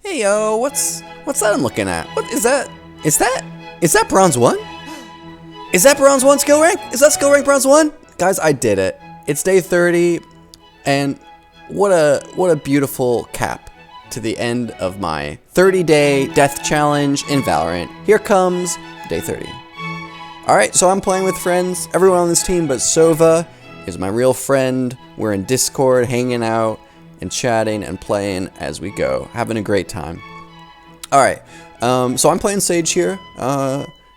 Hey yo, what's that I'm looking at? What is that? Is that bronze 1? Is that bronze 1 skill rank? Is that skill rank bronze 1? Guys, I did it. It's day 30 and what a beautiful cap to the end of my 30-day death challenge in Valorant. Here comes day 30. Alright, so I'm playing with friends. Everyone on this team but Sova is my real friend. We're in Discord, hanging out and chatting and playing as we go. Having a great time. Alright, so I'm playing Sage here.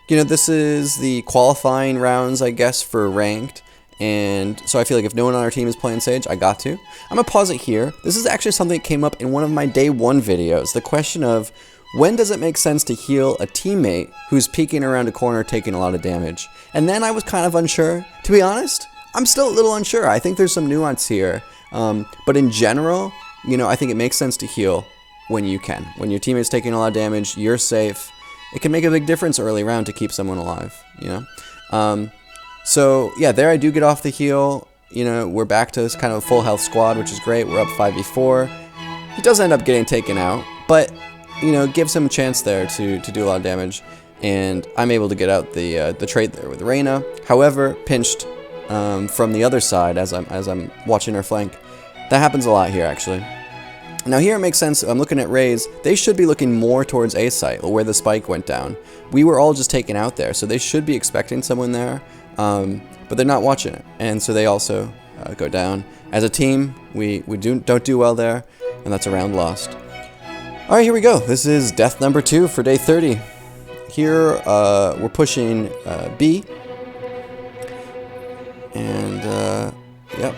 This is the qualifying rounds, I guess, for ranked. And so I feel like if no one on our team is playing Sage, I got to. I'm going to pause it here. This is actually something that came up in one of my day 1 videos. The question of, when does it make sense to heal a teammate who's peeking around a corner taking a lot of damage? And then I was kind of unsure. To be honest, I'm still a little unsure. I think there's some nuance here. But in general, I think it makes sense to heal when you can. When your teammate's taking a lot of damage, you're safe. It can make a big difference early round to keep someone alive, So, yeah, there I do get off the heal. We're back to this kind of full health squad, which is great. We're up 5v4. He does end up getting taken out, but, gives him a chance there to do a lot of damage. And I'm able to get out the trade there with Reyna. However, pinched from the other side as I'm watching her flank. That happens a lot here, actually. Now here it makes sense. I'm looking at Raze. They should be looking more towards A site, where the spike went down. We were all just taken out there, so they should be expecting someone there. But they're not watching it, and so they also go down. As a team, we don't do well there, and that's a round lost. All right, here we go. This is death number 2 for day 30. Here we're pushing B, and yep.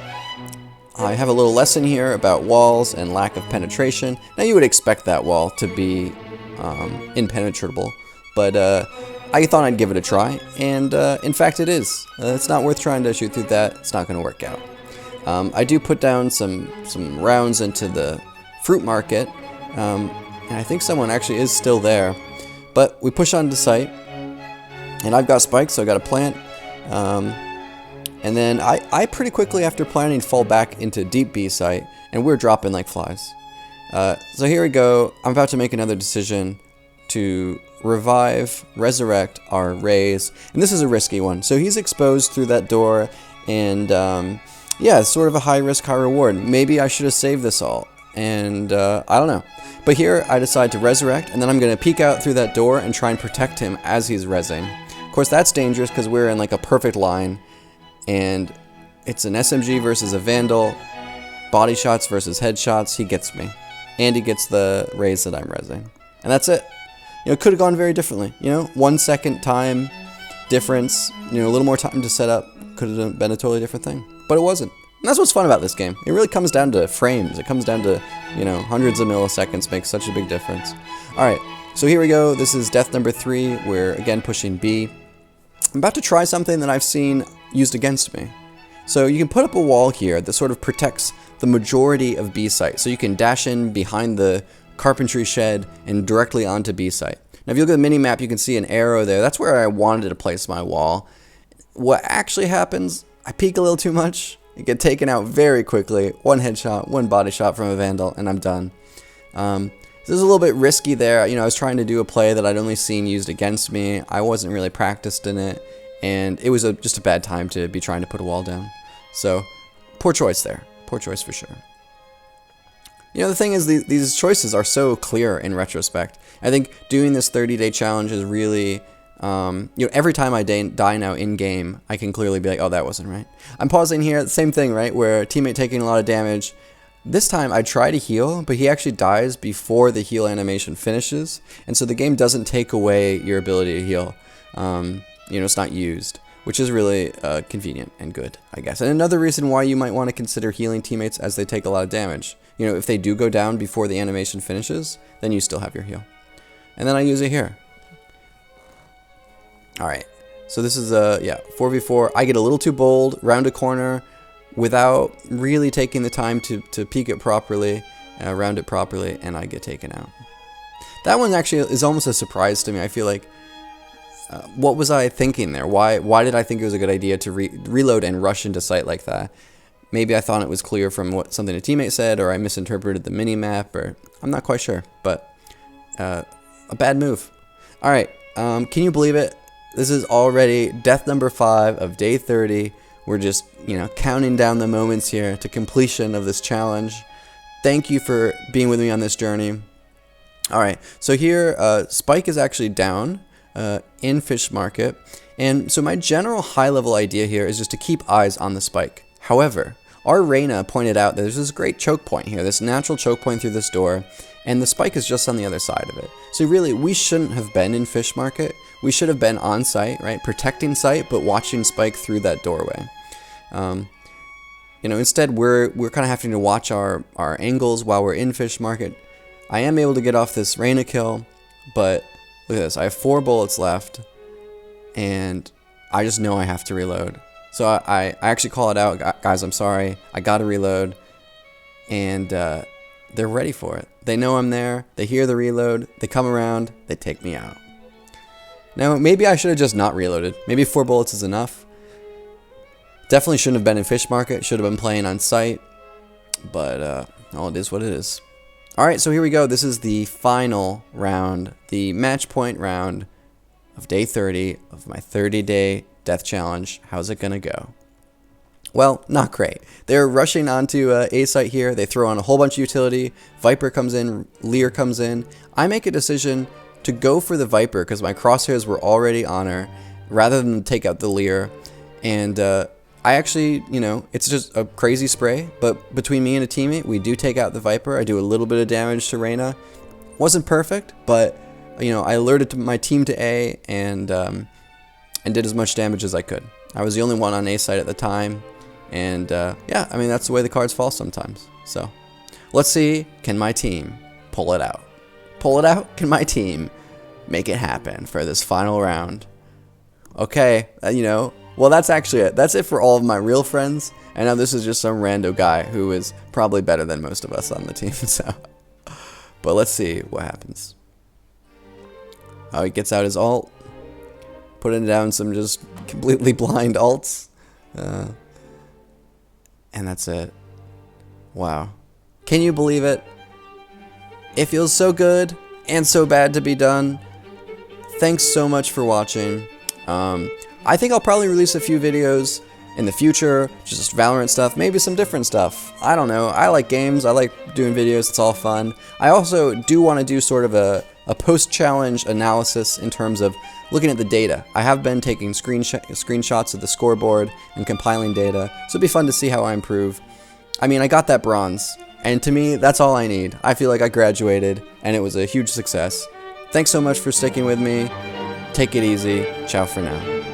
I have a little lesson here about walls and lack of penetration. Now you would expect that wall to be impenetrable, but I thought I'd give it a try, and in fact it is. It's not worth trying to shoot through that. It's not going to work out. I do put down some rounds into the fruit market, and I think someone actually is still there. But we push onto site, and I've got spikes, so I got a plant. And then I pretty quickly after planting fall back into deep B site, and we're dropping like flies. So here we go. I'm about to make another decision to resurrect our Raze, and this is a risky one. So he's exposed through that door, and yeah, it's sort of a high risk, high reward. Maybe I should have saved this all, and I don't know. But here I decide to resurrect, and then I'm going to peek out through that door and try and protect him as he's rezzing. Of course, that's dangerous because we're in like a perfect line. And it's an SMG versus a Vandal, body shots versus headshots. He gets me, and he gets the Raze that I'm rezzing, and that's it. It could have gone very differently. 1 second time difference. A little more time to set up could have been a totally different thing, but it wasn't. And that's what's fun about this game. It really comes down to frames. It comes down to hundreds of milliseconds makes such a big difference. All right, so here we go. This is death number 3. We're again pushing B. I'm about to try something that I've seen used against me. So you can put up a wall here that sort of protects the majority of B site. So you can dash in behind the carpentry shed and directly onto B site. Now if you look at the mini-map, you can see an arrow there. That's where I wanted to place my wall. What actually happens, I peek a little too much, I get taken out very quickly. 1 headshot, 1 body shot from a Vandal, and I'm done. This is a little bit risky there. I was trying to do a play that I'd only seen used against me. I wasn't really practiced in it, and it was just a bad time to be trying to put a wall down. So, poor choice there. Poor choice for sure. The thing is, these choices are so clear in retrospect. I think doing this 30-day challenge is really, every time I die now in-game, I can clearly be like, oh, that wasn't right. I'm pausing here, the same thing, right, where a teammate taking a lot of damage. This time I try to heal, but he actually dies before the heal animation finishes, and so the game doesn't take away your ability to heal. It's not used, which is really convenient and good, I guess. And another reason why you might want to consider healing teammates as they take a lot of damage. If they do go down before the animation finishes, then you still have your heal. And then I use it here. Alright, so this is 4v4. I get a little too bold, round a corner, without really taking the time to peek it properly, round it properly, and I get taken out. That one actually is almost a surprise to me. I feel like, what was I thinking there? Why did I think it was a good idea to reload and rush into site like that? Maybe I thought it was clear from something a teammate said, or I misinterpreted the mini-map, or I'm not quite sure. But a bad move. All right, can you believe it? This is already death number 5 of day 30. We're just, counting down the moments here to completion of this challenge. Thank you for being with me on this journey. All right, so here, Spike is actually down in Fish Market. And so my general high-level idea here is just to keep eyes on the Spike. However, our Reyna pointed out that there's this great choke point here, this natural choke point through this door, and the Spike is just on the other side of it. So really, we shouldn't have been in Fish Market. We should have been on site, right? Protecting site, but watching Spike through that doorway. Instead, we're kind of having to watch our angles while we're in Fish Market. I am able to get off this Reyna kill, but look at this. I have 4 bullets left, and I just know I have to reload. So I actually call it out, guys, I'm sorry. I got to reload, and they're ready for it. They know I'm there. They hear the reload. They come around. They take me out. Now, maybe I should have just not reloaded. Maybe 4 bullets is enough. Definitely shouldn't have been in Fish Market. Should have been playing on site. But, it is what it is. Alright, so here we go. This is the final round. The match point round of day 30 of my 30-day death challenge. How's it going to go? Well, not great. They're rushing onto A site here. They throw on a whole bunch of utility. Viper comes in. Lear comes in. I make a decision to go for the Viper because my crosshairs were already on her rather than take out the Lear. And I actually, it's just a crazy spray. But between me and a teammate, we do take out the Viper. I do a little bit of damage to Reyna. Wasn't perfect, but, I alerted my team to A and did as much damage as I could. I was the only one on A site at the time. And, that's the way the cards fall sometimes. So, let's see, can my team pull it out? Pull it out? Can my team make it happen for this final round? Okay, well, that's actually it. That's it for all of my real friends. And now this is just some rando guy who is probably better than most of us on the team, so. But let's see what happens. Oh, he gets out his ult. Putting down some just completely blind ults. And that's it. Wow. Can you believe it? It feels so good and so bad to be done. Thanks so much for watching. I think I'll probably release a few videos in the future, just Valorant stuff, maybe some different stuff. I don't know. I like games. I like doing videos. It's all fun. I also do want to do sort of a post-challenge analysis in terms of looking at the data. I have been taking screenshots of the scoreboard and compiling data, so it'd be fun to see how I improve. I mean, I got that bronze, and to me, that's all I need. I feel like I graduated, and it was a huge success. Thanks so much for sticking with me. Take it easy. Ciao for now.